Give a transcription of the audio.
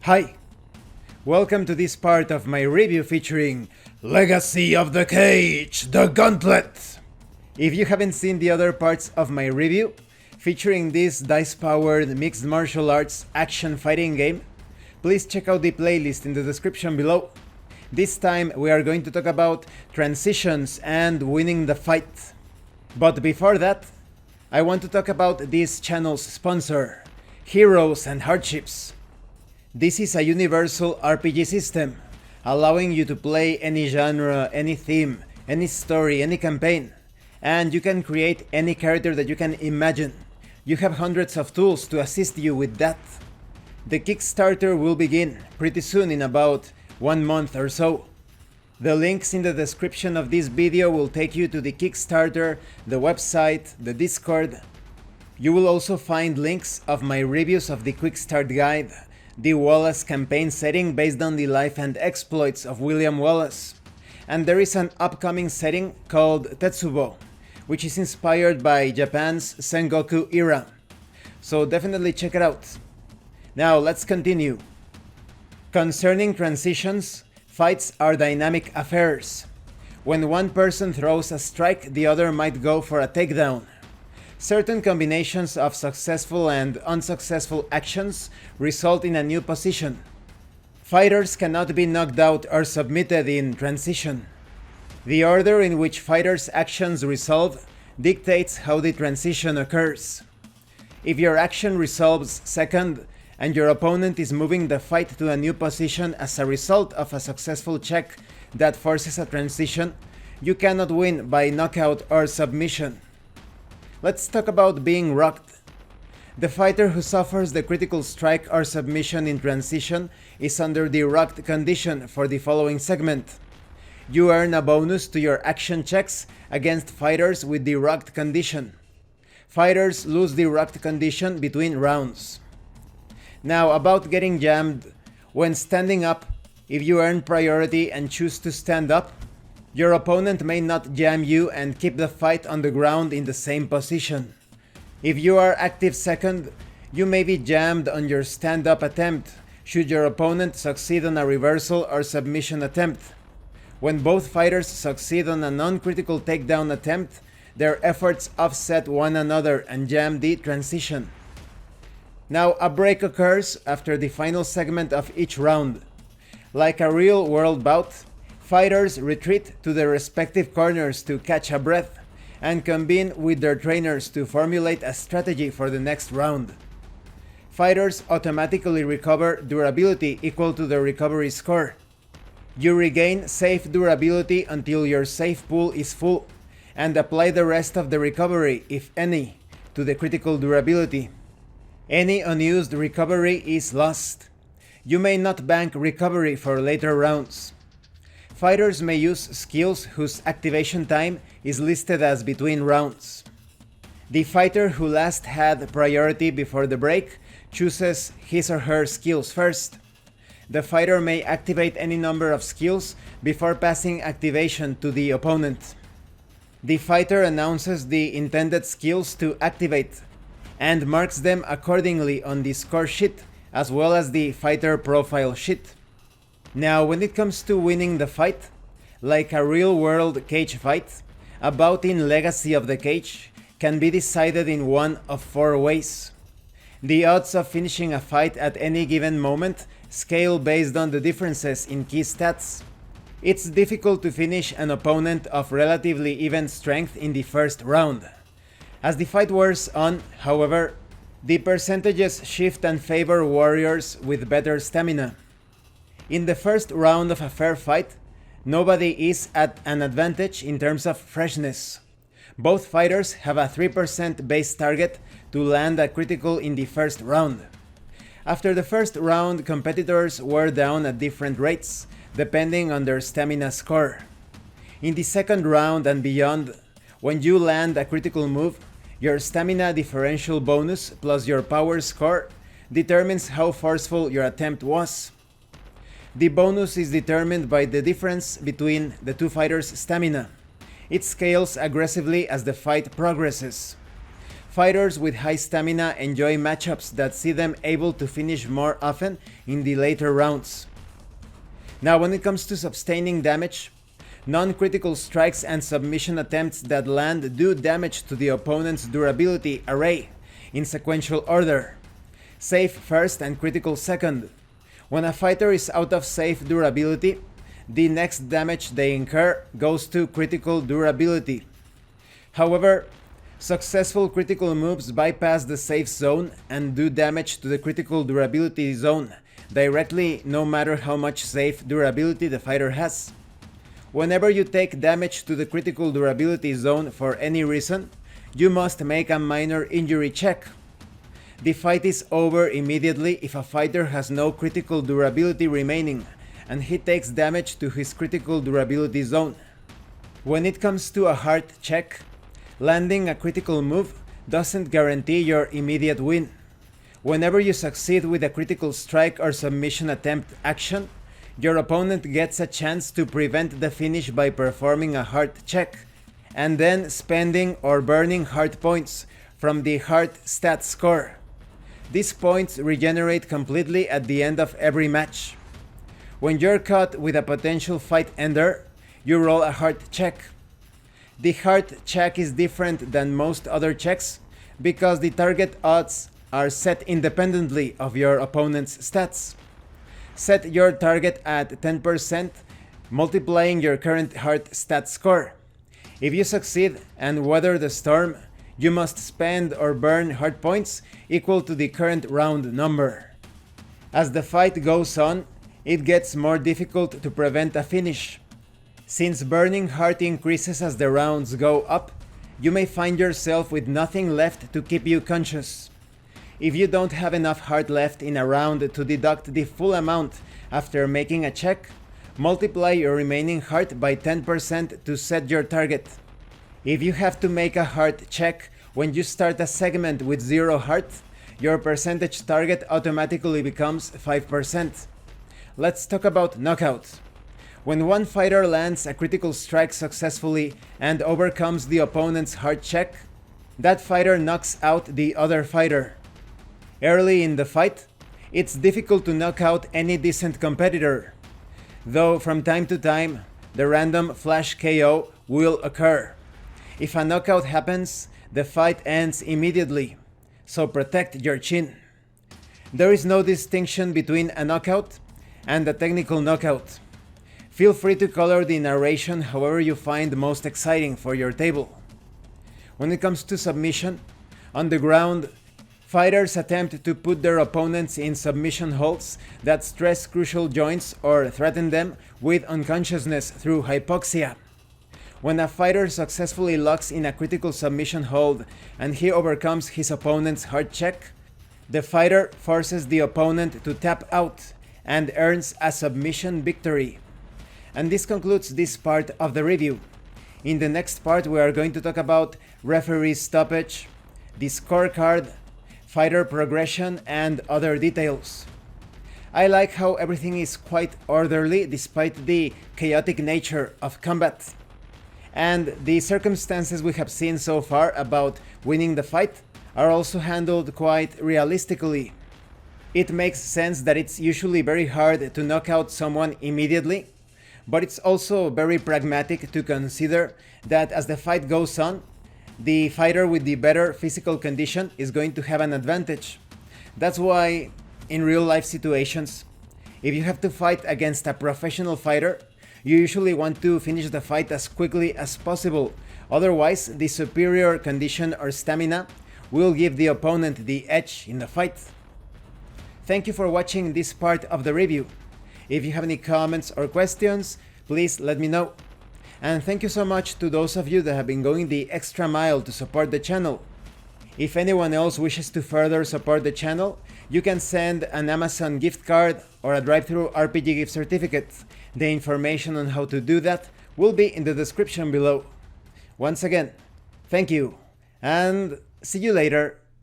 Hi! Welcome to this part of my review featuring Legacy of the Cage, the Gauntlet! If you haven't seen the other parts of my review, featuring this dice-powered mixed martial arts action fighting game, please check out the playlist in the description below. This time we are going to talk about transitions and winning the fight. But before that, I want to talk about this channel's sponsor, Heroes and Hardships. This is a universal RPG system, allowing you to play any genre, any theme, any story, any campaign, and you can create any character that you can imagine. You have hundreds of tools to assist you with that. The Kickstarter will begin pretty soon, in about 1 month or so. The links in the description of this video will take you to the Kickstarter, the website, the Discord. You will also find links of my reviews of the Quickstart guide, the Wallace campaign setting based on the life and exploits of William Wallace, and there is an upcoming setting called Tetsubo, which is inspired by Japan's Sengoku era, so definitely check it out. Now let's continue. Concerning transitions, fights are dynamic affairs. When one person throws a strike, the other might go for a takedown. Certain combinations of successful and unsuccessful actions result in a new position. Fighters cannot be knocked out or submitted in transition. The order in which fighters' actions resolve dictates how the transition occurs. If your action resolves second, and your opponent is moving the fight to a new position as a result of a successful check that forces a transition, you cannot win by knockout or submission. Let's talk about being rocked. The fighter who suffers the critical strike or submission in transition is under the rocked condition for the following segment. You earn a bonus to your action checks against fighters with the rocked condition. Fighters lose the rocked condition between rounds. Now, about getting jammed. When standing up, if you earn priority and choose to stand up, your opponent may not jam you and keep the fight on the ground in the same position. If you are active second, you may be jammed on your stand-up attempt should your opponent succeed on a reversal or submission attempt. When both fighters succeed on a non-critical takedown attempt, their efforts offset one another and jam the transition. Now, a break occurs after the final segment of each round. Like a real-world bout, fighters retreat to their respective corners to catch a breath and convene with their trainers to formulate a strategy for the next round. Fighters automatically recover durability equal to the recovery score. You regain safe durability until your safe pool is full, and apply the rest of the recovery, if any, to the critical durability. Any unused recovery is lost. You may not bank recovery for later rounds. Fighters may use skills whose activation time is listed as between rounds. The fighter who last had priority before the break chooses his or her skills first. The fighter may activate any number of skills before passing activation to the opponent. The fighter announces the intended skills to activate and marks them accordingly on the score sheet as well as the fighter profile sheet. Now, when it comes to winning the fight, like a real-world cage fight, a bout in Legacy of the Cage can be decided in one of 4 ways. The odds of finishing a fight at any given moment scale based on the differences in key stats. It's difficult to finish an opponent of relatively even strength in the first round. As the fight wears on, however, the percentages shift and favor warriors with better stamina. In the first round of a fair fight, nobody is at an advantage in terms of freshness. Both fighters have a 3% base target to land a critical in the first round. After the first round, competitors wear down at different rates, depending on their stamina score. In the second round and beyond, when you land a critical move, your stamina differential bonus plus your power score determines how forceful your attempt was. The bonus is determined by the difference between the two fighters' stamina. It scales aggressively as the fight progresses. Fighters with high stamina enjoy matchups that see them able to finish more often in the later rounds. Now, when it comes to sustaining damage, non-critical strikes and submission attempts that land do damage to the opponent's durability array in sequential order. Safe first and critical second. When a fighter is out of safe durability, the next damage they incur goes to critical durability. However, successful critical moves bypass the safe zone and do damage to the critical durability zone directly, no matter how much safe durability the fighter has. Whenever you take damage to the critical durability zone for any reason, you must make a minor injury check. The fight is over immediately if a fighter has no critical durability remaining and he takes damage to his critical durability zone. When it comes to a heart check, landing a critical move doesn't guarantee your immediate win. Whenever you succeed with a critical strike or submission attempt action, your opponent gets a chance to prevent the finish by performing a heart check, and then spending or burning heart points from the heart stat score. These points regenerate completely at the end of every match. When you're caught with a potential fight ender, you roll a heart check. The heart check is different than most other checks because the target odds are set independently of your opponent's stats. Set your target at 10%, multiplying your current heart stat score. If you succeed and weather the storm, you must spend or burn heart points equal to the current round number. As the fight goes on, it gets more difficult to prevent a finish. Since burning heart increases as the rounds go up, you may find yourself with nothing left to keep you conscious. If you don't have enough heart left in a round to deduct the full amount after making a check, multiply your remaining heart by 10% to set your target. If you have to make a heart check when you start a segment with 0 heart, your percentage target automatically becomes 5%. Let's talk about knockout. When one fighter lands a critical strike successfully and overcomes the opponent's heart check, that fighter knocks out the other fighter. Early in the fight, it's difficult to knock out any decent competitor, though from time to time, the random flash KO will occur. If a knockout happens, the fight ends immediately, so protect your chin. There is no distinction between a knockout and a technical knockout. Feel free to color the narration however you find most exciting for your table. When it comes to submission, on the ground, fighters attempt to put their opponents in submission holds that stress crucial joints or threaten them with unconsciousness through hypoxia. When a fighter successfully locks in a critical submission hold and he overcomes his opponent's heart check, the fighter forces the opponent to tap out and earns a submission victory. And this concludes this part of the review. In the next part, we are going to talk about referee stoppage, the scorecard, fighter progression, and other details. I like how everything is quite orderly despite the chaotic nature of combat. And the circumstances we have seen so far about winning the fight are also handled quite realistically. It makes sense that it's usually very hard to knock out someone immediately, but it's also very pragmatic to consider that as the fight goes on, the fighter with the better physical condition is going to have an advantage. That's why, in real life situations, if you have to fight against a professional fighter, you usually want to finish the fight as quickly as possible. Otherwise, the superior condition or stamina will give the opponent the edge in the fight. Thank you for watching this part of the review. If you have any comments or questions, please let me know. And thank you so much to those of you that have been going the extra mile to support the channel. If anyone else wishes to further support the channel, you can send an Amazon gift card or a drive-thru RPG gift certificate. The information on how to do that will be in the description below. Once again, thank you, and see you later.